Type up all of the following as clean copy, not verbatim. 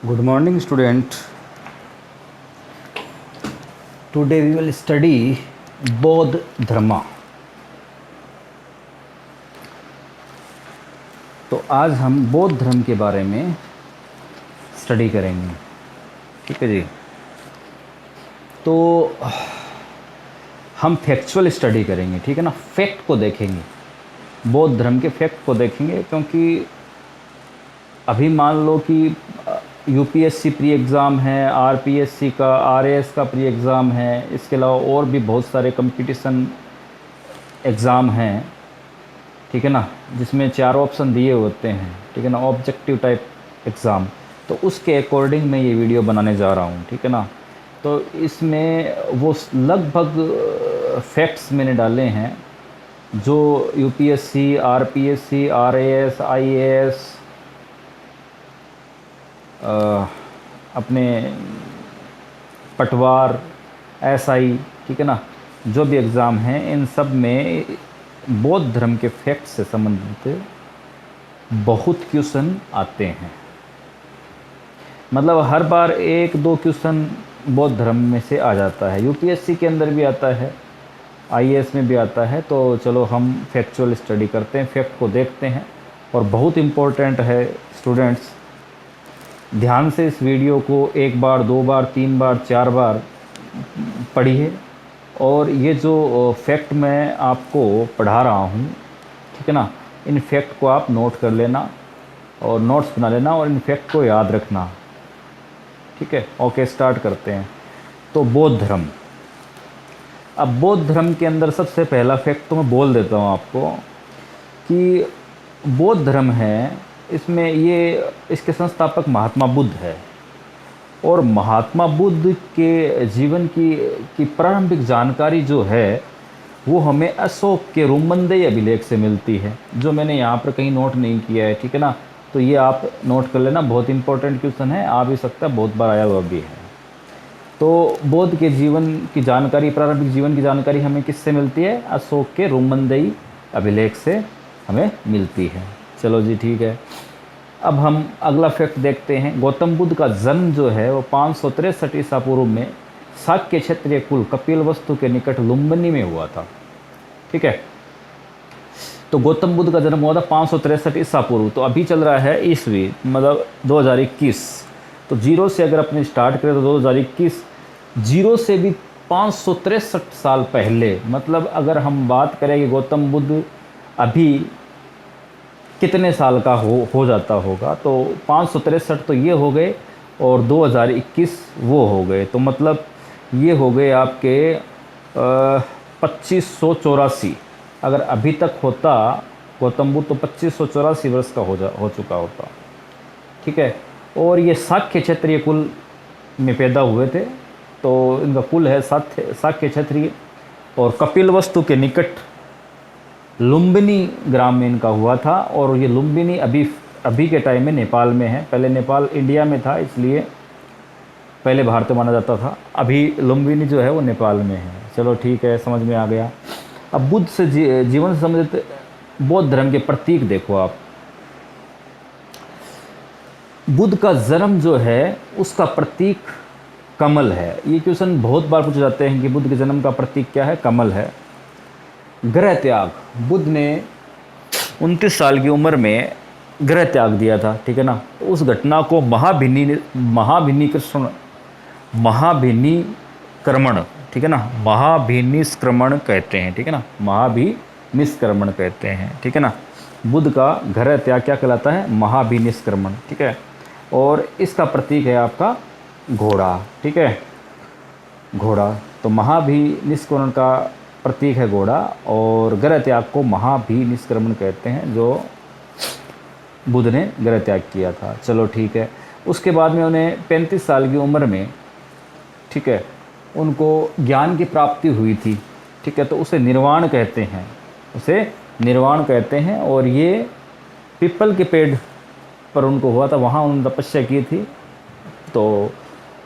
Good morning, student. Today we will study बौद्ध धर्म। तो आज हम बौद्ध धर्म के बारे में स्टडी करेंगे, ठीक है जी। तो हम फैक्चुअल स्टडी करेंगे, ठीक है ना। फैक्ट को देखेंगे, बौद्ध धर्म के फैक्ट को देखेंगे, क्योंकि अभी मान लो कि यूपीएससी प्री एग्ज़ाम है, आरपीएससी का, आरएएस का प्री एग्ज़ाम है, इसके अलावा और भी बहुत सारे कंपटीशन एग्ज़ाम हैं, ठीक है ना, जिसमें 4 ऑप्शन दिए होते हैं, ठीक है ना, ऑब्जेक्टिव टाइप एग्ज़ाम। तो उसके अकॉर्डिंग मैं ये वीडियो बनाने जा रहा हूँ, ठीक है ना। तो इसमें वो लगभग फैक्ट्स मैंने डाले हैं जो यूपीएससी, आरपीएससी, आरएएस, आईएएस, अपने पटवार, एसआई, ठीक है ना, जो भी एग्ज़ाम हैं, इन सब में बौद्ध धर्म के फैक्ट से संबंधित बहुत क्वेश्चन आते हैं। मतलब हर बार 1-2 क्वेश्चन बौद्ध धर्म में से आ जाता है। यूपीएससी के अंदर भी आता है, आईएएस में भी आता है। तो चलो हम फैक्चुअल स्टडी करते हैं, फैक्ट को देखते हैं। और बहुत इम्पोर्टेंट है स्टूडेंट्स, ध्यान से इस वीडियो को 1 बार, 2 बार, 3 बार, 4 बार पढ़िए। और ये जो फैक्ट मैं आपको पढ़ा रहा हूँ, ठीक है ना, इन फैक्ट को आप नोट कर लेना और नोट्स बना लेना और इन फैक्ट को याद रखना, ठीक है। ओके, स्टार्ट करते हैं। तो बौद्ध धर्म, अब बौद्ध धर्म के अंदर सबसे पहला फैक्ट तो मैं बोल देता हूँ आपको कि बौद्ध धर्म है, इसमें ये इसके संस्थापक महात्मा बुद्ध है। और महात्मा बुद्ध के जीवन की प्रारंभिक जानकारी जो है वो हमें अशोक के रुमंदेई अभिलेख से मिलती है, जो मैंने यहाँ पर कहीं नोट नहीं किया है, ठीक है ना। तो ये आप नोट कर लेना, बहुत इंपॉर्टेंट क्वेश्चन है, आ भी सकता है, बहुत बार आया हुआ भी है। तो बौद्ध के जीवन की जानकारी, प्रारंभिक जीवन की जानकारी हमें किससे मिलती है? अशोक के रुमंदेई अभिलेख से हमें मिलती है। चलो जी, ठीक है। अब हम अगला फैक्ट देखते हैं। गौतम बुद्ध का जन्म जो है वो 563 ईसा पूर्व में शाक्य क्षेत्रीय कुल कपिलवस्तु के निकट लुम्बिनी में हुआ था, ठीक है। तो गौतम बुद्ध का जन्म हुआ था 563 ईसा पूर्व। तो अभी चल रहा है ईस्वी, मतलब 2021। तो जीरो से अगर अपने स्टार्ट करें तो 2021, जीरो से भी 563 साल पहले। मतलब अगर हम बात करें कि गौतम बुद्ध अभी कितने साल का हो जाता होगा, तो 563 तो ये हो गए और 2021 वो हो गए। तो मतलब ये हो गए आपके 2584। अगर अभी तक होता गौतम बुद्ध तो 2584 वर्ष का हो चुका होता, ठीक है। और ये शाक्य क्षेत्रीय कुल में पैदा हुए थे, तो इनका कुल है शाक्य क्षेत्रीय। और कपिलवस्तु के निकट लुम्बिनी ग्राम में इनका हुआ था। और ये लुम्बिनी अभी के टाइम में नेपाल में है। पहले नेपाल इंडिया में था, इसलिए पहले भारत माना जाता था। अभी लुम्बिनी जो है वो नेपाल में है। चलो ठीक है, समझ में आ गया। अब बुद्ध से जीवन से संबंधित बौद्ध धर्म के प्रतीक देखो आप। बुद्ध का जन्म जो है उसका प्रतीक कमल है। ये क्वेश्चन बहुत बार पूछे जाते हैं कि बुद्ध के जन्म का प्रतीक क्या है? कमल है। गृह त्याग, बुद्ध ने 29 साल की उम्र में गृह त्याग दिया था, ठीक है ना। उस घटना को महाभिनिक्रमण, ठीक है ना, महाभिनिष्क्रमण कहते हैं, ठीक है ना, महाभिनिष्क्रमण कहते हैं, ठीक है ना। बुद्ध का गृह त्याग क्या कहलाता है? महाभिनिष्क्रमण, ठीक है। और इसका प्रतीक है आपका घोड़ा, ठीक है, घोड़ा। तो महाभिनिष्क्रमण का प्रतीक है घोड़ा, और गृह त्याग को महाभिनिष्क्रमण कहते हैं, जो बुद्ध ने गृह त्याग किया था। चलो ठीक है। उसके बाद में उन्हें 35 साल की उम्र में, ठीक है, उनको ज्ञान की प्राप्ति हुई थी, ठीक है। तो उसे निर्वाण कहते हैं, उसे निर्वाण कहते हैं। और ये पीपल के पेड़ पर उनको हुआ था, वहाँ उन्होंने तपस्या की थी, तो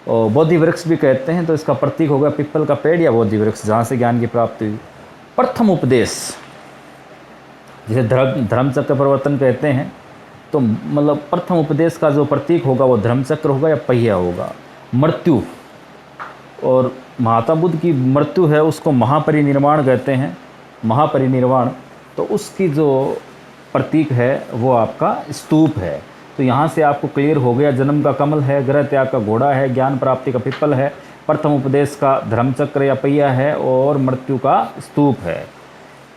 बोधि वृक्ष भी कहते हैं। तो इसका प्रतीक होगा पीपल का पेड़ या बोधि वृक्ष, जहाँ से ज्ञान की प्राप्ति हुई। प्रथम उपदेश, जिसे धर्म चक्र प्रवर्तन कहते हैं, तो मतलब प्रथम उपदेश का जो प्रतीक होगा वो धर्मचक्र होगा या पहिया होगा। मृत्यु, और महात्मा बुद्ध की मृत्यु है उसको महापरिनिर्वाण कहते हैं, महापरिनिर्वाण, तो उसकी जो प्रतीक है वो आपका स्तूप है। तो यहाँ से आपको क्लियर हो गया, जन्म का कमल है, ग्रह त्याग का घोड़ा है, ज्ञान प्राप्ति का पिप्पल है, प्रथम उपदेश का धर्मचक्र या पहिया है, और मृत्यु का स्तूप है।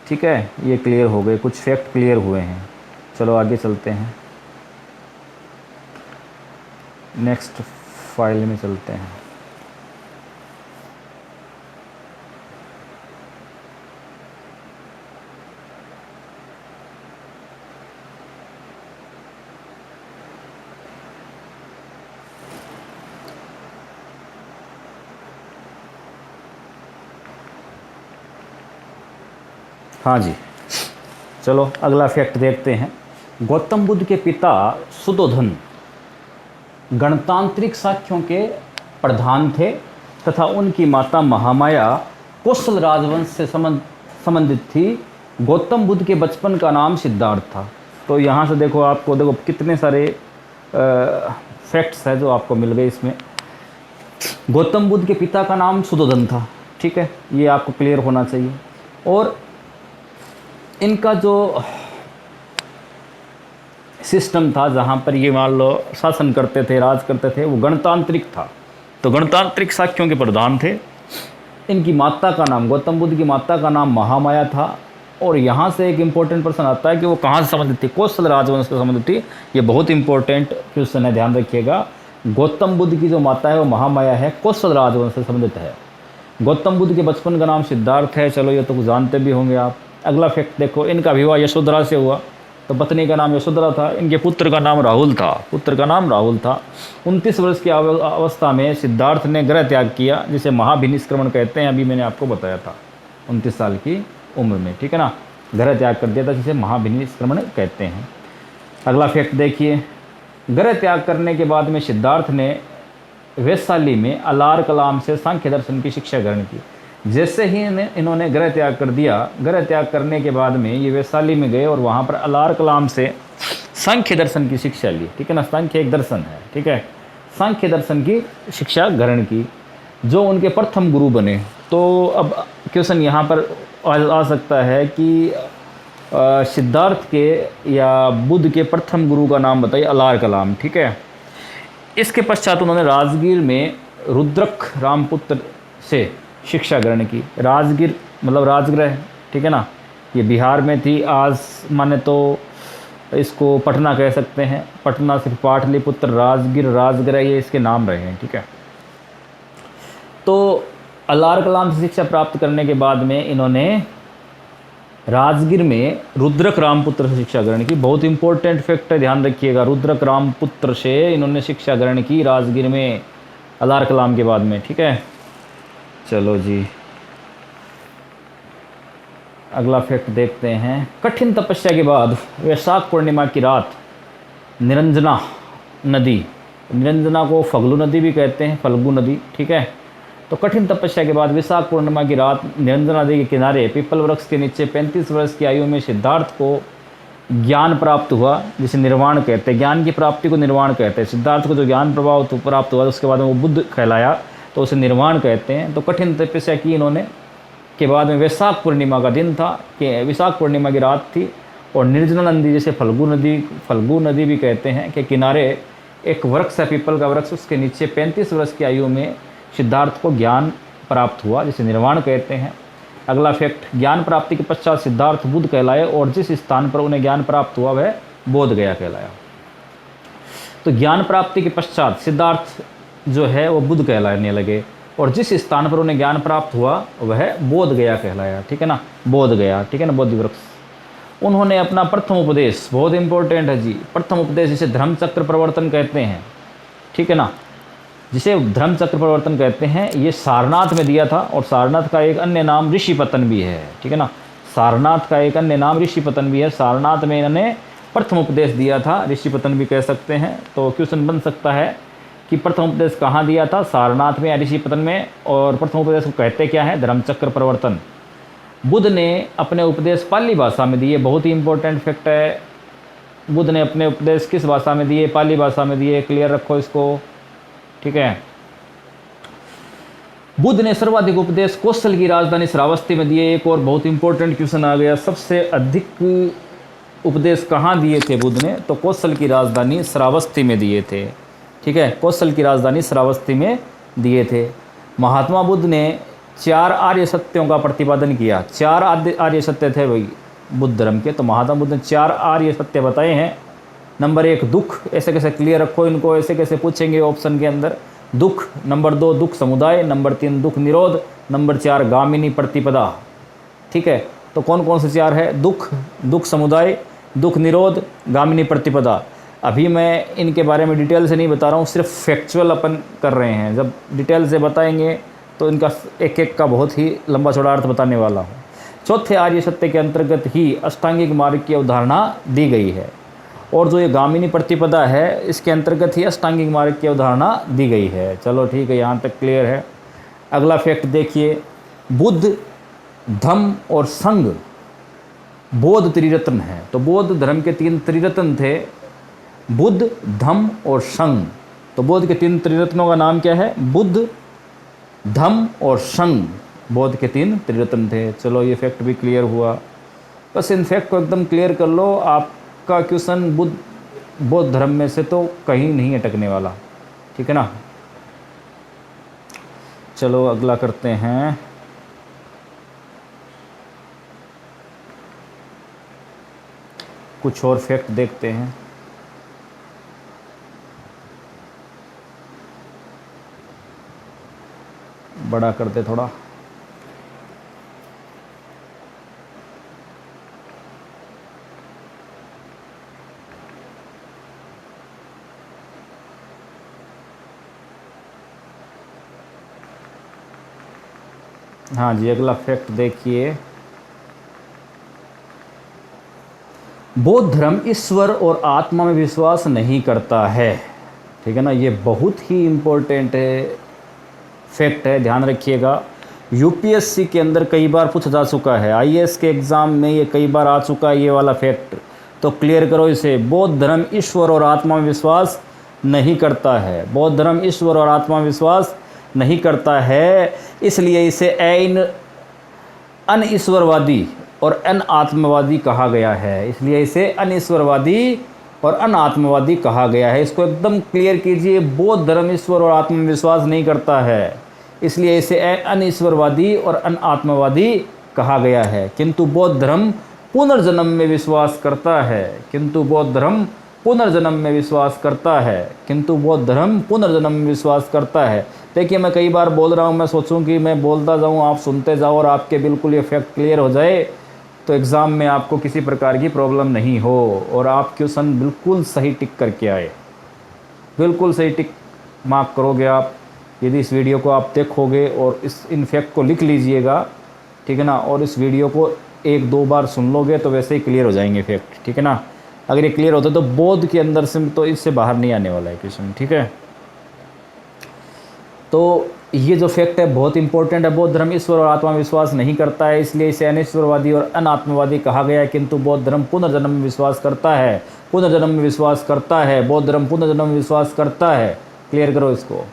ठीक है, ये क्लियर हो गए, कुछ फैक्ट क्लियर हुए हैं। चलो आगे चलते हैं, नेक्स्ट फाइल में चलते हैं। हाँ जी, चलो अगला फैक्ट देखते हैं। गौतम बुद्ध के पिता सुद्धोधन गणतांत्रिक साक्यों के प्रधान थे तथा उनकी माता महामाया कौशल राजवंश से संबंधित थी। गौतम बुद्ध के बचपन का नाम सिद्धार्थ था। तो यहाँ से देखो, आपको देखो कितने सारे फैक्ट्स हैं जो आपको मिल गए इसमें। गौतम बुद्ध के पिता का नाम सुद्धोधन था, ठीक है, ये आपको क्लियर होना चाहिए। और इनका जो सिस्टम था जहाँ पर ये मान लो शासन करते थे, राज करते थे, वो गणतांत्रिक था। तो गणतांत्रिक साक्यों के प्रधान थे। इनकी माता का नाम, गौतम बुद्ध की माता का नाम महामाया था। और यहाँ से एक इम्पोर्टेंट प्रश्न आता है कि वो कहाँ से संबंधित थी? कौशल राजवंश से संबंधित थी। ये बहुत इंपॉर्टेंट क्वेश्चन है, ध्यान रखिएगा। गौतम बुद्ध की जो माता है वो महामाया है, कौशल राजवंश से संबंधित है। गौतम बुद्ध के बचपन का नाम सिद्धार्थ है, चलो ये तो जानते भी होंगे आप। अगला फैक्ट देखो, इनका विवाह यशोधरा से हुआ, तो पत्नी का नाम यशोधरा था। इनके पुत्र का नाम राहुल था, 29 वर्ष की अवस्था में सिद्धार्थ ने गृह त्याग किया, जिसे महाभिनिष्क्रमण कहते हैं। अभी मैंने आपको बताया था, 29 साल की उम्र में, ठीक है ना, गृह त्याग कर दिया था, जिसे महाभिनिष्क्रमण कहते हैं। अगला फैक्ट देखिए, गृह त्याग करने के बाद में सिद्धार्थ ने वैशाली में अलार कलाम से सांख्य दर्शन की शिक्षा ग्रहण की। जैसे ही इन्होंने गृह त्याग कर दिया, गृह त्याग करने के बाद में ये वैशाली में गए और वहाँ पर अलार कलाम से सांख्य दर्शन की शिक्षा ली, ठीक है ना। सांख्य एक दर्शन है, ठीक है, सांख्य दर्शन की शिक्षा ग्रहण की, जो उनके प्रथम गुरु बने। तो अब क्वेश्चन यहाँ पर आ सकता है कि सिद्धार्थ के या बुद्ध के प्रथम गुरु का नाम बताइए। अलार कलाम, ठीक है। इसके पश्चात उन्होंने राजगीर में रुद्रक रामपुत्र से शिक्षा ग्रहण की। राजगीर मतलब राजगृह, ठीक है ना, ये बिहार में थी। आज माने तो इसको पटना कह सकते हैं। पटना से पाटलिपुत्र, राजगीर, राजगृह, ये इसके नाम रहे हैं, ठीक है। तो अलार कलाम से शिक्षा प्राप्त करने के बाद में इन्होंने राजगीर में रुद्रक रामपुत्र से शिक्षा ग्रहण की। बहुत इंपॉर्टेंट फैक्ट है, ध्यान रखिएगा। रुद्रक रामपुत्र से इन्होंने शिक्षा ग्रहण की राजगीर में, अलार कलाम के बाद में, ठीक है। चलो जी, अगला फैक्ट देखते हैं। कठिन तपस्या के बाद वैशाख पूर्णिमा की रात निरंजना नदी, निरंजना को फल्गु नदी भी कहते हैं, फल्गु नदी, ठीक है। तो कठिन तपस्या के बाद वैशाख पूर्णिमा की रात निरंजना नदी के किनारे पीपल वृक्ष के नीचे 35 वर्ष की आयु में सिद्धार्थ को ज्ञान प्राप्त हुआ, जिसे निर्वाण कहते हैं। ज्ञान की प्राप्ति को निर्वाण कहते हैं। सिद्धार्थ को जो ज्ञान प्राप्त हुआ उसके बाद में वो बुद्ध कहलाया, तो उसे निर्वाण कहते हैं। तो कठिन तपस्या की इन्होंने के बाद में वैशाख पूर्णिमा का दिन था, कि वैशाख पूर्णिमा की रात थी, और निर्जना नदी, जैसे फल्गु नदी भी कहते हैं, के किनारे एक वृक्ष है, पीपल का वृक्ष, उसके नीचे 35 वर्ष की आयु में सिद्धार्थ को ज्ञान प्राप्त हुआ, जिसे निर्वाण कहते हैं। अगला फैक्ट, ज्ञान प्राप्ति के पश्चात सिद्धार्थ बुद्ध कहलाए, और जिस स्थान पर उन्हें ज्ञान प्राप्त हुआ वह बोध गया कहलाया। तो ज्ञान प्राप्ति के पश्चात सिद्धार्थ जो है वो बुद्ध कहलाने लगे, और जिस स्थान पर उन्हें ज्ञान प्राप्त हुआ वह बोध गया कहलाया, ठीक है ना, बोध गया, ठीक है ना, बोधि वृक्ष। उन्होंने अपना प्रथम उपदेश, बहुत इंपॉर्टेंट है जी, प्रथम उपदेश जिसे धर्मचक्र प्रवर्तन कहते हैं, ठीक है ना, जिसे धर्मचक्र प्रवर्तन कहते हैं, ये सारनाथ में दिया था। और सारनाथ का एक अन्य नाम ऋषिपतन भी है, ठीक है ना, सारनाथ का एक अन्य नाम ऋषिपतन भी है। सारनाथ में इन्होंने प्रथम उपदेश दिया था, ऋषिपतन भी कह सकते हैं। तो क्वेश्चन बन सकता है कि प्रथम उपदेश कहाँ दिया था, सारनाथ में या ऋषिपतन में, और प्रथम उपदेश को कहते क्या है, धर्मचक्र प्रवर्तन। बुद्ध ने अपने उपदेश पाली भाषा में दिए, बहुत ही इंपॉर्टेंट फैक्ट है। बुद्ध ने अपने उपदेश किस भाषा में दिए? पाली भाषा में दिए। क्लियर रखो इसको, ठीक है। बुद्ध ने सर्वाधिक उपदेश कौशल की राजधानी श्रावस्ती में दिए। एक और बहुत इंपॉर्टेंट क्वेश्चन आ गया, सबसे अधिक उपदेश कहाँ दिए थे बुद्ध ने? तो कौशल की राजधानी श्रावस्ती में दिए थे, ठीक है। कौशल की राजधानी श्रावस्ती में दिए थे। महात्मा बुद्ध ने 4 आर्य सत्यों का प्रतिपादन किया। 4 आर्य सत्य थे भाई बुद्ध धर्म के, तो महात्मा बुद्ध ने 4 आर्य सत्य बताए हैं। नंबर 1 दुख, ऐसे कैसे क्लियर रखो इनको, ऐसे कैसे पूछेंगे ऑप्शन के अंदर। दुख, नंबर 2 दुख समुदाय, नंबर 3 दुख निरोध, नंबर 4 गामिनी प्रतिपदा, ठीक है। तो कौन कौन से 4 है? दुख, दुख समुदाय, दुख निरोध, गामिनी प्रतिपदा। अभी मैं इनके बारे में डिटेल से नहीं बता रहा हूँ, सिर्फ फैक्चुअल अपन कर रहे हैं। जब डिटेल से बताएंगे तो इनका एक एक का बहुत ही लंबा चौड़ा अर्थ बताने वाला हूँ। चौथे आर्य सत्य के अंतर्गत ही अष्टांगिक मार्ग की अवधारणा दी गई है, और जो ये गामिनी प्रतिपदा है इसके अंतर्गत ही अष्टांगिक मार्ग की अवधारणा दी गई है। चलो ठीक है, यहाँ तक क्लियर है। अगला फैक्ट देखिए, बुद्ध, धम्म और संघ बौद्ध त्रिरत्न है। तो बौद्ध धर्म के 3 त्रिरत्न थे, बुद्ध, धम्म और संघ। तो बौद्ध के 3 त्रिरत्नों का नाम क्या है? बुद्ध, धम्म और संघ, बौद्ध के 3 त्रिरत्न थे। चलो ये फैक्ट भी क्लियर हुआ। बस इन फैक्ट को एकदम क्लियर कर लो, आपका क्वेश्चन बौद्ध धर्म में से तो कहीं नहीं अटकने वाला, ठीक है ना। चलो अगला करते हैं। कुछ और फैक्ट देखते हैं। बड़ा करते थोड़ा। हाँ जी, अगला फैक्ट देखिए, बौद्ध धर्म ईश्वर और आत्मा में विश्वास नहीं करता है, ठीक है ना। ये बहुत ही इम्पोर्टेंट फैक्ट है, ध्यान रखिएगा। यूपीएससी के अंदर कई बार पूछा जा चुका है, आईएएस के एग्ज़ाम में ये कई बार आ चुका है ये वाला फैक्ट, तो क्लियर करो इसे। बौद्ध धर्म ईश्वर और आत्मा में विश्वास नहीं करता है। बौद्ध धर्म ईश्वर और आत्मा में विश्वास नहीं करता है, इसलिए इसे अनईश्वरवादी और अनात्मवादी कहा गया है। इसलिए इसे अनईश्वरवादी और अनात्मवादी कहा गया है। इसको एकदम क्लियर कीजिए, बौद्ध धर्म ईश्वर और आत्मा में विश्वास नहीं करता है, इसलिए इसे अनईश्वरवादी और अनात्मवादी कहा गया है। किंतु बौद्ध धर्म पुनर्जन्म में विश्वास करता है। किंतु बौद्ध धर्म पुनर्जन्म में विश्वास करता है। किंतु बौद्ध धर्म पुनर्जन्म में विश्वास करता है। देखिए मैं कई बार बोल रहा हूँ, मैं सोचूं कि मैं बोलता जाऊँ, आप सुनते जाओ और आपके बिल्कुल ये फैक्ट क्लियर हो जाए, तो एग्ज़ाम में आपको किसी प्रकार की प्रॉब्लम नहीं हो और आप क्वेश्चन बिल्कुल सही टिक करके आए। बिल्कुल सही टिक मार्क करोगे आप यदि इस वीडियो को आप देखोगे और इन फैक्ट को लिख लीजिएगा, ठीक है ना। और इस वीडियो को 1-2 बार सुन लोगे तो वैसे ही क्लियर हो जाएंगे फैक्ट, ठीक है ना। अगर ये क्लियर होता तो बौद्ध के अंदर से तो इससे बाहर नहीं आने वाला है क्वेश्चन, ठीक है। तो ये जो फैक्ट है बहुत इंपॉर्टेंट है। बौद्ध धर्म ईश्वर और आत्मा में विश्वास नहीं करता है, इसलिए इसे अनिश्वरवादी और अनात्मवादी कहा गया है। किंतु बौद्ध धर्म पुनर्जन्म में विश्वास करता है। पुनर्जन्म में विश्वास करता है। बौद्ध धर्म पुनर्जन्म में विश्वास करता है। क्लियर करो इसको।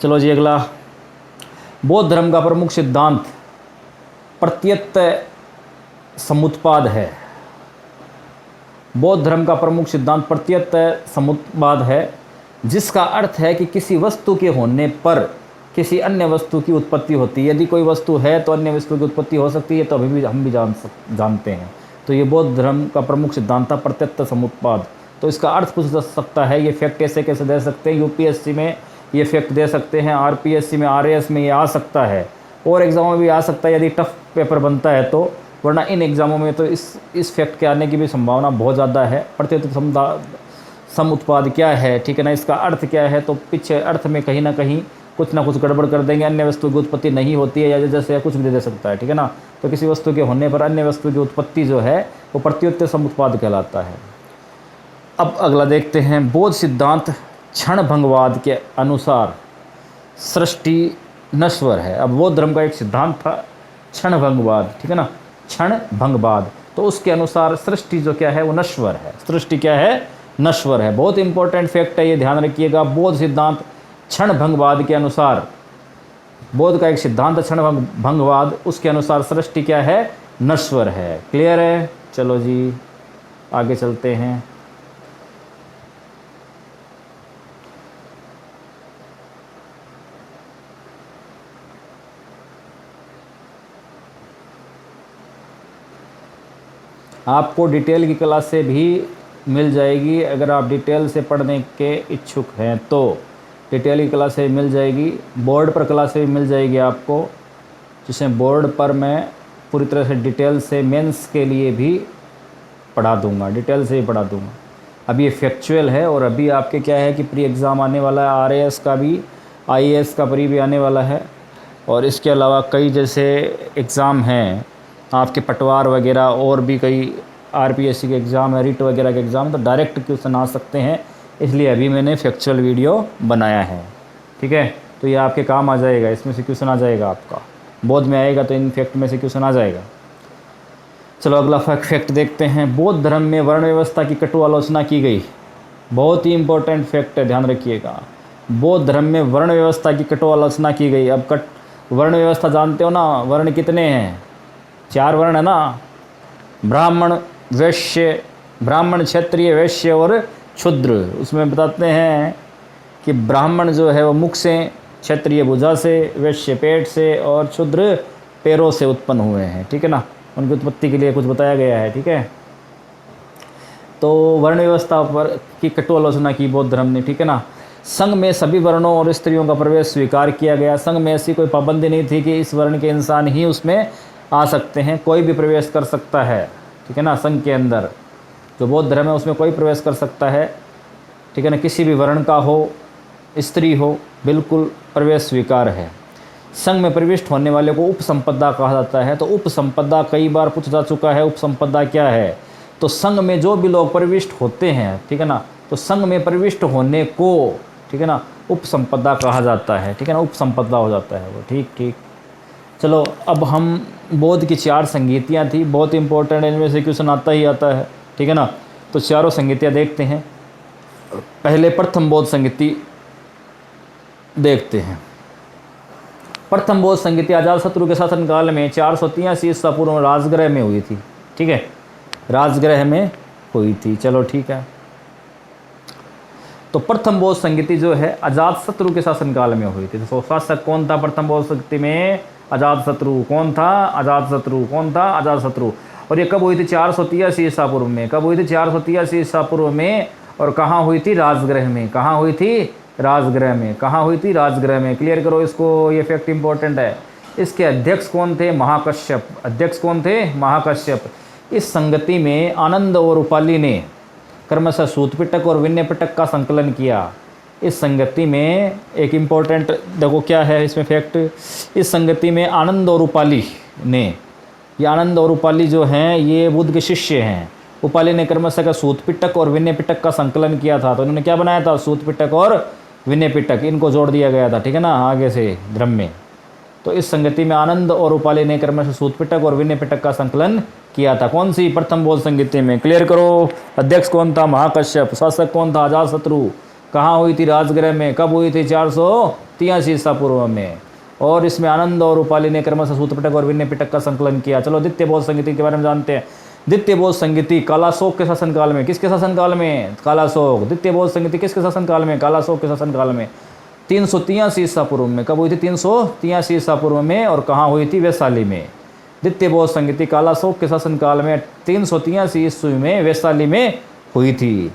चलो जी अगला, बौद्ध धर्म का प्रमुख सिद्धांत प्रत्यत समुत्पाद है। बौद्ध धर्म का प्रमुख सिद्धांत प्रत्यत समुत्पाद है, जिसका अर्थ है कि किसी वस्तु के होने पर किसी अन्य वस्तु की उत्पत्ति होती है। यदि कोई वस्तु है तो अन्य वस्तु की उत्पत्ति हो सकती है, तो अभी भी हम भी जानते हैं। तो ये बौद्ध धर्म का प्रमुख सिद्धांत था प्रत्यत समुत्पाद। तो इसका अर्थ पूछ सकता है, ये फैक्ट ऐसे कैसे दे सकते हैं? यूपीएससी में ये फैक्ट दे सकते हैं, आरपीएससी में, आरएएस में ये आ सकता है, और एग्जामों में भी आ सकता है यदि टफ पेपर बनता है तो, वरना इन एग्ज़ामों में तो इस फैक्ट के आने की भी संभावना बहुत ज़्यादा है। प्रत्यत समुत्पाद क्या है, ठीक है ना, इसका अर्थ क्या है? तो पीछे अर्थ में कहीं ना कहीं कुछ ना कुछ गड़बड़ कर देंगे। अन्य वस्तु की उत्पत्ति नहीं होती है, या जैसे कुछ भी दे सकता है, ठीक है ना। तो किसी वस्तु के होने पर अन्य वस्तु की उत्पत्ति जो है वो प्रत्युत समुत्पाद कहलाता है। अब अगला देखते हैं, बौद्ध सिद्धांत क्षणभंगवाद के अनुसार सृष्टि नश्वर है। अब बौद्ध धर्म का एक सिद्धांत था क्षणभंगवाद, ठीक है ना, क्षणभंगवाद। तो उसके अनुसार सृष्टि जो क्या है वो नश्वर है। सृष्टि क्या है? नश्वर है। बहुत इंपॉर्टेंट फैक्ट है, ये ध्यान रखिएगा। बोध सिद्धांत क्षण भंगवाद के अनुसार, बोध का एक सिद्धांत क्षण भंगवाद, उसके अनुसार सृष्टि क्या है? नश्वर है। क्लियर है? चलो जी आगे चलते हैं। आपको डिटेल की क्लास से भी मिल जाएगी, अगर आप डिटेल से पढ़ने के इच्छुक हैं तो डिटेल की क्लास से मिल जाएगी। बोर्ड पर क्लास से भी मिल जाएगी आपको, जिसमें बोर्ड पर मैं पूरी तरह से डिटेल से मेंस के लिए भी पढ़ा दूंगा, डिटेल से ही पढ़ा दूंगा। अभी ये फैक्चुअल है और अभी आपके क्या है कि प्री एग्ज़ाम आने वाला है, आरएएस का भी, आईएएस का प्री भी आने वाला है, और इसके अलावा कई जैसे एग्ज़ाम हैं आपके पटवार वगैरह, और भी कई आरपीएससी के एग्ज़ाम है, रिट वगैरह के एग्ज़ाम, तो डायरेक्ट क्वेश्चन आ सकते हैं, इसलिए अभी मैंने फैक्चुअल वीडियो बनाया है। ठीक है, तो ये आपके काम आ जाएगा, इसमें से क्वेश्चन आ जाएगा आपका, बौद्ध में आएगा तो इन फैक्ट में से क्वेश्चन आ जाएगा। चलो अगला फैक्ट देखते हैं। बौद्ध धर्म में वर्ण व्यवस्था की कटु आलोचना की गई। बहुत ही इंपॉर्टेंट फैक्ट है, ध्यान रखिएगा। बौद्ध धर्म में वर्ण व्यवस्था की कटु आलोचना की गई। अब वर्ण व्यवस्था जानते हो ना, वर्ण कितने हैं? 4 वर्ण है ना, ब्राह्मण, वैश्य, ब्राह्मण, क्षत्रिय, वैश्य और क्षुद्र। उसमें बताते हैं कि ब्राह्मण जो है वो मुख से, क्षत्रिय भुजा से, वैश्य पेट से और क्षुद्र पैरों से उत्पन्न हुए हैं। ठीक है ना, उनकी उत्पत्ति के लिए कुछ बताया गया है। ठीक है, तो वर्ण व्यवस्था पर की कटु आलोचना की बौद्ध धर्म ने। ठीक है ना, संघ में सभी वर्णों और स्त्रियों का प्रवेश स्वीकार किया गया। संघ में ऐसी कोई पाबंदी नहीं थी कि इस वर्ण के इंसान ही उसमें आ सकते हैं, कोई भी प्रवेश कर सकता है। ठीक है ना, संघ के अंदर जो बौद्ध धर्म है उसमें कोई प्रवेश कर सकता है। ठीक है ना, किसी भी वर्ण का हो, स्त्री हो, बिल्कुल प्रवेश स्वीकार है। संघ में प्रविष्ट होने वाले को उपसंपदा कहा जाता है। तो उपसंपदा कई बार पूछा जा चुका है, उपसंपदा क्या है? तो संघ में जो भी लोग प्रविष्ट होते हैं, ठीक है ना, तो संघ में प्रविष्ट होने को, ठीक है ना, उपसंपदा कहा जाता है। ठीक है ना, उपसंपदा हो जाता है वो। ठीक ठीक, चलो अब हम बौद्ध की 4 संगीतियाँ थी, बहुत इंपॉर्टेंट है, इनमें से क्वेश्चन आता ही आता है। ठीक है ना, तो चारों संगीतियाँ देखते हैं। पहले प्रथम बौद्ध संगीति देखते हैं। प्रथम बौद्ध संगीति अजातशत्रु के शासनकाल में 483 ईसा पूर्व में राजगृह में हुई थी। ठीक है, राजगृह में हुई थी। चलो ठीक है, तो प्रथम बौद्ध संगीति जो है अजातशत्रु के शासनकाल में हुई थी। तो शासक कौन था प्रथम बौद्ध संगीति में? अजातशत्रु। कौन था? अजातशत्रु। कौन था? अजातशत्रु। और ये कब हुई थी? 483 ईसा पूर्व में। कब हुई थी? 483 ईसा पूर्व में। और कहाँ हुई थी? राजगृह में। कहाँ हुई थी? राजगृह में। कहाँ हुई थी? राजगृह में। क्लियर करो इसको, ये फैक्ट इंपॉर्टेंट है। इसके अध्यक्ष कौन थे? महाकश्यप। अध्यक्ष कौन थे? महाकश्यप। इस संगति में आनंद और उपाली ने क्रमशः सूत पिटक और विनय पिटक का संकलन किया। इस संगति में एक इम्पोर्टेंट देखो क्या है इसमें फैक्ट, इस संगति में आनंद और उपाली ने, ये आनंद और उपाली जो हैं ये बुद्ध के शिष्य हैं। उपाली ने क्रमशः का सूत पिटक और विनय पिटक का संकलन किया था। तो इन्होंने क्या बनाया था? सूत पिटक और विनय पिटक, इनको जोड़ दिया गया था। ठीक है ना, आगे से धर्म में। तो इस संगति में आनंद और उपाली ने क्रमशः सूत पिटक और विनय पिटक का संकलन किया था। कौन सी? प्रथम बौद्ध संगति में। क्लियर करो, अध्यक्ष कौन था? महाकश्यप। शासक कौन था? अजातशत्रु। कहाँ हुई थी? राजगृह में। कब हुई थी? 483 ईसा पूर्व में। और इसमें आनंद और उपाली ने क्रमशः सूत पिटक और विनय पिटक का संकलन किया। चलो द्वितीय बौद्ध संगीति के बारे में जानते हैं। द्वितीय बौद्ध संगीति कालाशोक के शासनकाल में। किसके शासनकाल में? कालाशोक। द्वितीय बौद्ध संगीति किसके शासनकाल में? कालाशोक के शासनकाल में। 383 ईसा पूर्व में। कब हुई थी? 383 ईसा पूर्व में। और कहाँ हुई थी? वैशाली में। द्वितीय बौद्ध संगीति कालाशोक के शासनकाल में 383 ईस्वी में वैशाली में हुई थी।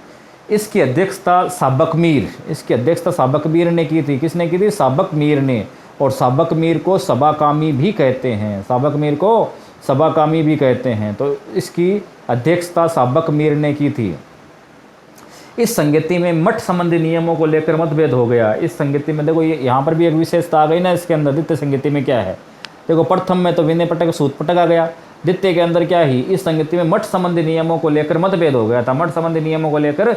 इसकी अध्यक्षता साबक मीर, इसकी अध्यक्षता साबक मीर ने की थी। किसने की थी? साबक मीर ने। और साबक मीर को सभाकामी भी कहते हैं। साबक मीर को सभाकामी भी कहते हैं। तो इसकी अध्यक्षता साबक मीर ने की थी। इस संगति में मठ संबंधी नियमों को लेकर मतभेद हो गया। इस संगति में देखो, ये यहाँ पर भी एक विशेषता आ गई ना इसके अंदर। द्वितीय संगति में क्या है देखो, प्रथम में तो विनय पिटक सूत पिटक आ गया। द्वितीय के अंदर क्या ही, इस संगति में मठ संबंधी नियमों को लेकर मतभेद हो गया था। मठ संबंधी नियमों को लेकर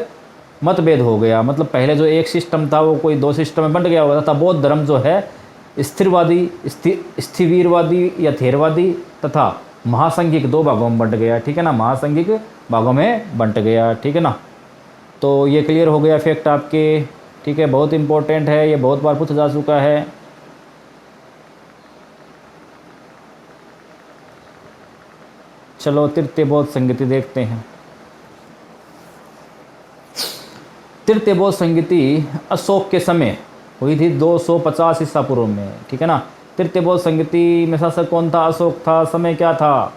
मतभेद हो गया, मतलब पहले जो एक सिस्टम था वो कोई 2 सिस्टम में बंट गया हुआ था। बौद्ध धर्म जो है स्थिरवादी, स्थिवीरवादी या थेरवादी तथा महासंघिक 2 भागों में बंट गया, ठीक है ना, महासंघिक भागों में बंट गया, ठीक है ना। तो ये क्लियर हो गया फैक्ट आपके, ठीक है, बहुत इंपॉर्टेंट है, ये बहुत बार पूछा जा चुका है। चलो तृतीय बौद्ध संगति देखते हैं। तृतीय बौद्ध संगति अशोक के समय हुई थी 250 ईसा पूर्व में, ठीक है ना। तृतीय बौद्ध संगति में शासक कौन था? अशोक था। समय क्या था?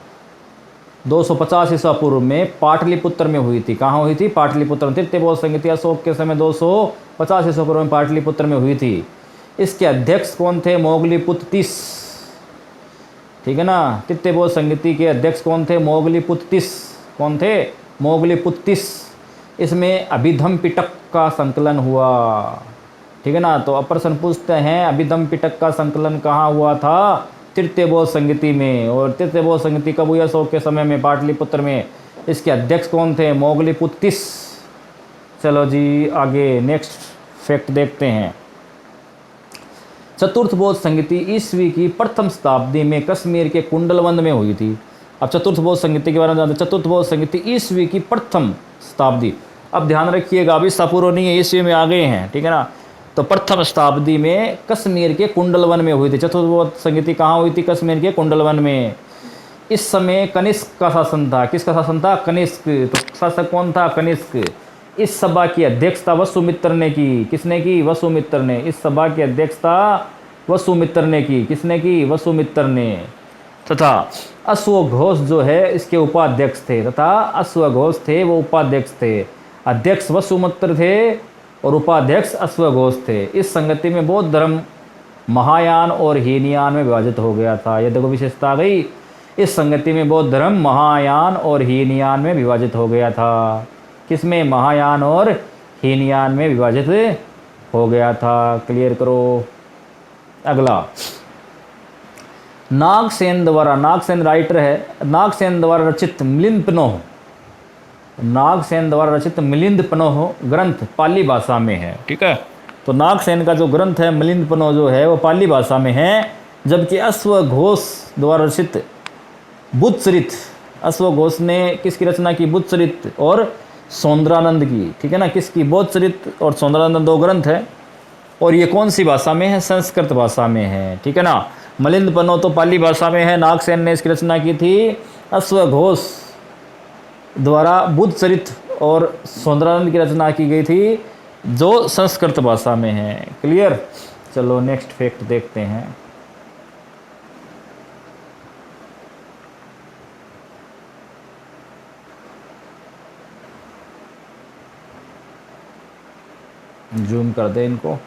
250 ईसा पूर्व में पाटलिपुत्र में हुई थी। कहाँ हुई थी? पाटलिपुत्र में। तृतीय बौद्ध संगति अशोक के समय 250 ईसा पूर्व में पाटलिपुत्र में हुई थी। इसके अध्यक्ष कौन थे? मोगलीपुत्र तीस, ठीक है ना। तृतीय बौद्ध संगति के अध्यक्ष कौन थे? मोगलीपुत्र तीस। कौन थे? मोगलीपुत्र तीस। इसमें अभिधम पिटक का संकलन हुआ, ठीक है ना। तो अब प्रश्न पूछते हैं अभिधम पिटक का संकलन कहाँ हुआ था? तृतीय बौद्ध संगति में। और तृतीय बौद्ध संगति कब हुई? अशोक के समय में, पाटलिपुत्र में। इसके अध्यक्ष कौन थे? मोगलीपुत्र तीस। चलो जी आगे नेक्स्ट फैक्ट देखते हैं। चतुर्थ बौद्ध संगति ईस्वी की प्रथम शताब्दी में कश्मीर के कुंडलवंद में हुई थी। अब चतुर्थ बौद्ध संगति के बारे में जानते हैं। चतुर्थ बौद्ध संगति ईस्वी की प्रथम शताब्दी, अब ध्यान रखिएगा अभी ईसा नहीं है, ईस्वी में आ गए हैं, ठीक है ना। तो प्रथम शताब्दी में कश्मीर के कुंडलवन में हुई थी। चतुर्थ बौद्ध संगति कहाँ हुई थी? कश्मीर के कुंडलवन में। इस समय कनिष्क का शासन था। किसका शासन था? कनिष्क। तो शासक कौन था? कनिष्क। इस सभा की अध्यक्षता वसुमित्र ने की। किसने की? वसुमित्र ने। इस सभा की अध्यक्षता वसुमित्र ने की। किसने की? वसुमित्र ने। तथा अश्वघोष जो है इसके उपाध्यक्ष थे। तथा अश्वघोष थे वो उपाध्यक्ष थे। अध्यक्ष वसुमित्र थे और उपाध्यक्ष अश्वघोष थे। इस संगति में बौद्ध धर्म महायान और हीनयान में विभाजित हो गया था। ये देखो विशेषता आ गई। इस संगति में बौद्ध धर्म महायान और हीनयान में विभाजित हो गया था। किसमें? महायान और हीनयान में विभाजित हो गया था। क्लियर करो। अगला, नागसेन द्वारा, नागसेन राइटर है, नागसेन द्वारा रचित मिलिंद पनोह, नागसेन द्वारा रचित मिलिंद पनोह ग्रंथ पाली भाषा में है, ठीक है। तो नागसेन का जो ग्रंथ है मिलिंद पनोह जो है वो पाली भाषा में है। जबकि अश्वघोष द्वारा रचित बुद्धचरित, अश्वघोष ने किसकी रचना की? बुद्धचरित और सौंदरानंद की, ठीक है ना। किसकी? बुद्धचरित और सौंदरानंद 2 ग्रंथ है। और ये कौन सी भाषा में है? संस्कृत भाषा में है, ठीक है ना। मिलिंद पनोह तो पाली भाषा में है, नागसेन ने इसकी रचना की थी। अश्वघोष द्वारा बुद्धचरित और सौंदरानंद की रचना की गई थी जो संस्कृत भाषा में है। क्लियर। चलो नेक्स्ट फैक्ट देखते हैं। जूम कर दे इनको।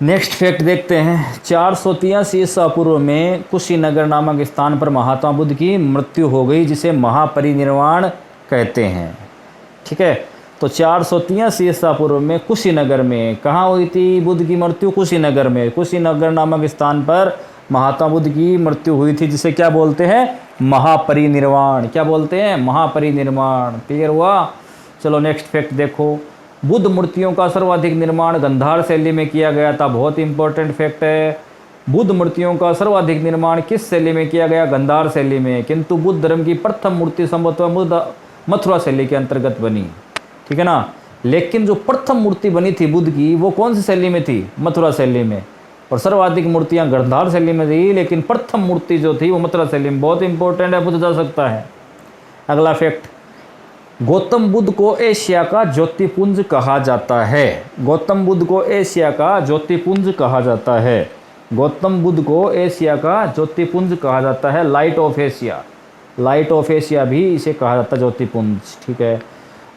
नेक्स्ट फैक्ट देखते हैं। 483 ईसा पूर्व में कुशीनगर नामक स्थान पर महात्मा बुद्ध की मृत्यु हो गई, जिसे महापरिनिर्वाण कहते हैं, ठीक है। तो 483 ईसा पूर्व में कुशीनगर में कहाँ हुई थी बुद्ध की मृत्यु? कुशीनगर में। कुशीनगर नामक स्थान पर महात्मा बुद्ध की मृत्यु हुई थी, जिसे क्या बोलते हैं? महापरिनिर्वाण। क्या बोलते हैं? महापरिनिर्वाण। क्लियर हुआ। चलो नेक्स्ट फैक्ट देखो। बुद्ध मूर्तियों का सर्वाधिक निर्माण गंधार शैली में किया गया था। बहुत इंपॉर्टेंट फैक्ट है। बुद्ध मूर्तियों का सर्वाधिक निर्माण किस शैली में किया गया? गंधार शैली में। किंतु बुद्ध धर्म की प्रथम मूर्ति संभवतः मथुरा शैली के अंतर्गत बनी, ठीक है ना। लेकिन जो प्रथम मूर्ति बनी थी बुद्ध की वो कौन सी शैली में थी? मथुरा शैली में। और सर्वाधिक मूर्तियां गंधार शैली में थी, लेकिन प्रथम मूर्ति जो थी वो मथुरा शैली में। बहुत इंपॉर्टेंट है, पूछा जा सकता है। अगला फैक्ट, गौतम बुद्ध को एशिया का ज्योतिपुंज कहा जाता है। गौतम बुद्ध को एशिया का ज्योतिपुंज कहा जाता है। गौतम बुद्ध को एशिया का ज्योतिपुंज कहा जाता है। Light of Asia, light of Asia भी इसे कहा जाता है, ज्योतिपुंज, ठीक है।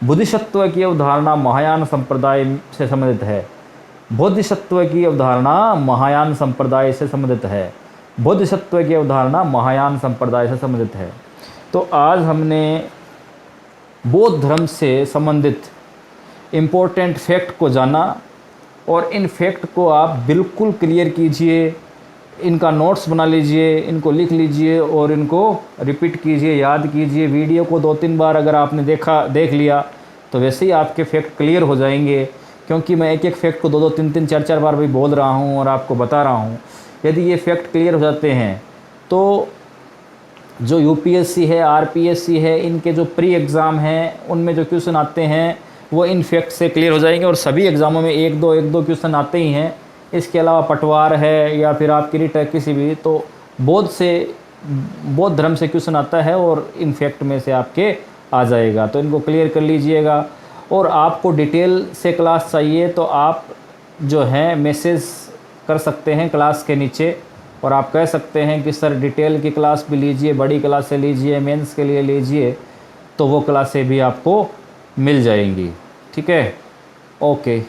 बोधिसत्व की अवधारणा महायान संप्रदाय से संबंधित है। बोधिसत्व की अवधारणा महायान संप्रदाय से संबंधित है। बोधिसत्व की अवधारणा महायान संप्रदाय से संबंधित है। तो आज हमने बौद्ध धर्म से संबंधित इम्पोर्टेंट फैक्ट को जाना, और इन फैक्ट को आप बिल्कुल क्लियर कीजिए, इनका नोट्स बना लीजिए, इनको लिख लीजिए और इनको रिपीट कीजिए, याद कीजिए। वीडियो को 2-3 बार अगर आपने देख लिया तो वैसे ही आपके फैक्ट क्लियर हो जाएंगे। क्योंकि मैं एक एक फैक्ट को 2-2, 3-3, 4-4 बार भी बोल रहा हूँ और आपको बता रहा हूँ। यदि ये फैक्ट क्लियर हो जाते हैं तो जो यूपीएससी है, आरपीएससी है, इनके जो प्री एग्ज़ाम हैं उनमें जो क्वेश्चन आते हैं वो इन फैक्ट से क्लियर हो जाएंगे। और सभी एग्ज़ामों में एक दो क्वेश्चन आते ही हैं। इसके अलावा पटवार है या फिर आपकी रीट है किसी भी, तो बौद्ध धर्म से क्वेश्चन आता है और इन फैक्ट में से आपके आ जाएगा। तो इनको क्लियर कर लीजिएगा। और आपको डिटेल से क्लास चाहिए तो आप जो है मैसेज कर सकते हैं क्लास के नीचे, और आप कह सकते हैं कि सर डिटेल की क्लास भी लीजिए, बड़ी क्लास से लीजिए, मेंस के लिए लीजिए, तो वो क्लासें भी आपको मिल जाएंगी। ठीक है, ओके।